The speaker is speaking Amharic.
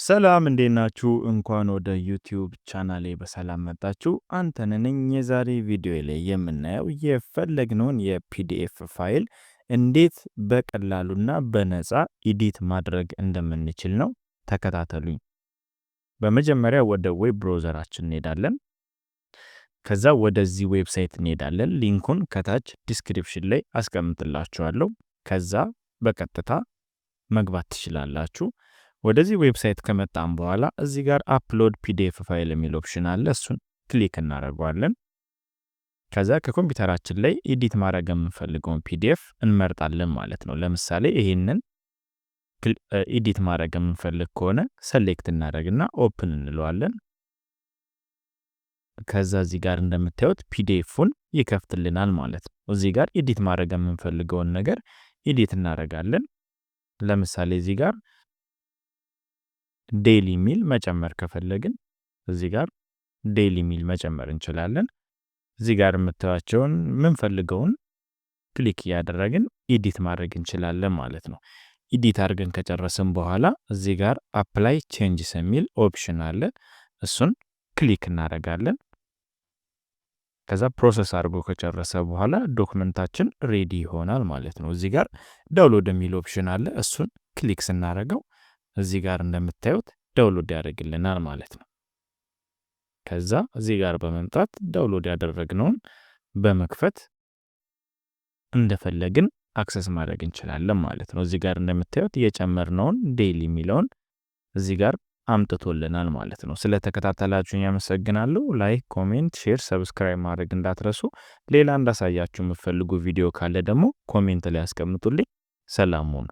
ሰላም እንዴት ናችሁ? እንኳን ወደ ዩቲዩብ ቻናሌ በሰላም መጣችሁ። አንተን ነኝ። የዛሬ ቪዲዮ ላይ የምናየው የፈለግነውን የፒዲኤፍ ፋይል እንዴት በቀላሉና በነፃ ኤዲት ማድረግ እንደምንችል ነው። ተከታተሉኝ። በመጀመሪያ ወደ ዌብ ብራውዘራችን እንሄዳለን። ከዛ ወደዚህ ዌብሳይት እንሄዳለን። ሊንኩን ከታች ዲስክሪፕሽን ላይ አስቀምጥላችኋለሁ። ከዛ በቀጥታ መግባት ትችላላችሁ። ወደዚህ ዌብሳይት ከመጣን በኋላ እዚህ ጋር አፕሎድ ፒዲኤፍ ፋይል የሚል ኦፕሽን አለ። እሱን ክሊክ እናደርጋለን። ከዛ ከኮምፒውተራችን ላይ ኤዲት ማድረግ የምንፈልገውን ፒዲኤፍ እንመርጣለን ማለት ነው። ለምሳሌ ይሄንን ኤዲት ማድረግ የምንፈልግ ከሆነ ሰሌክት እናደርግና ኦፕን እንለዋለን። ከዛ እዚህ ጋር እንደምታዩት ፒዲኤፉን ይከፍትልናል ማለት ነው። እዚህ ጋር ኤዲት ማድረግ የምንፈልገውን ነገር ኤዲት እናደርጋለን። ለምሳሌ እዚህ ጋር ዴይሊ ሚል መጨመር ከፈለግን እዚህ ጋር ዴይሊ ሚል መጨመር እንችላለን። እዚህ ጋር የምታዩቸውን ምንፈልገውን ክሊክ ያደረግን ኤዲት ማድረግ እንችላለን ማለት ነው። ኤዲት አድርገን ከጨረስን በኋላ እዚህ ጋር አፕላይ ቼንጅስ የሚል ኦፕሽን አለ። እሱን ክሊክ እናደርጋለን። ከዛ ፕሮሰስ አድርጎ ከጨረሰ በኋላ ዶክመንታችን ሬዲ ይሆናል ማለት ነው። እዚህ ጋር ዳውንሎድ የሚል ኦፕሽን አለ። እሱን ክሊክ ስናደርገው እዚህ ጋር እንደምታዩት ዳውንሎድ ያደርግልናል ማለት ነው። ከዛ እዚህ ጋር በመምጣት ዳውንሎድ ያደረግነውን በመክፈት እንደፈለግን አክሰስ ማድረግ እንችላለን ማለት ነው። እዚህ ጋር እንደምታዩት የጨመርነውን ዴይሊ የሚለውን እዚህ ጋር አምጥቶልናል ማለት ነው። ስለተከታተላችሁኝ አመሰግናለሁ። ላይክ፣ ኮሜንት፣ ሼር፣ ሰብስክራይብ ማድረግ እንዳትረሱ። ሌላ እንዳሳያችሁ የምትፈልጉ ቪዲዮ ካለ ደግሞ ኮሜንት ላይ አስቀምጡልኝ። ሰላም ሁኑ።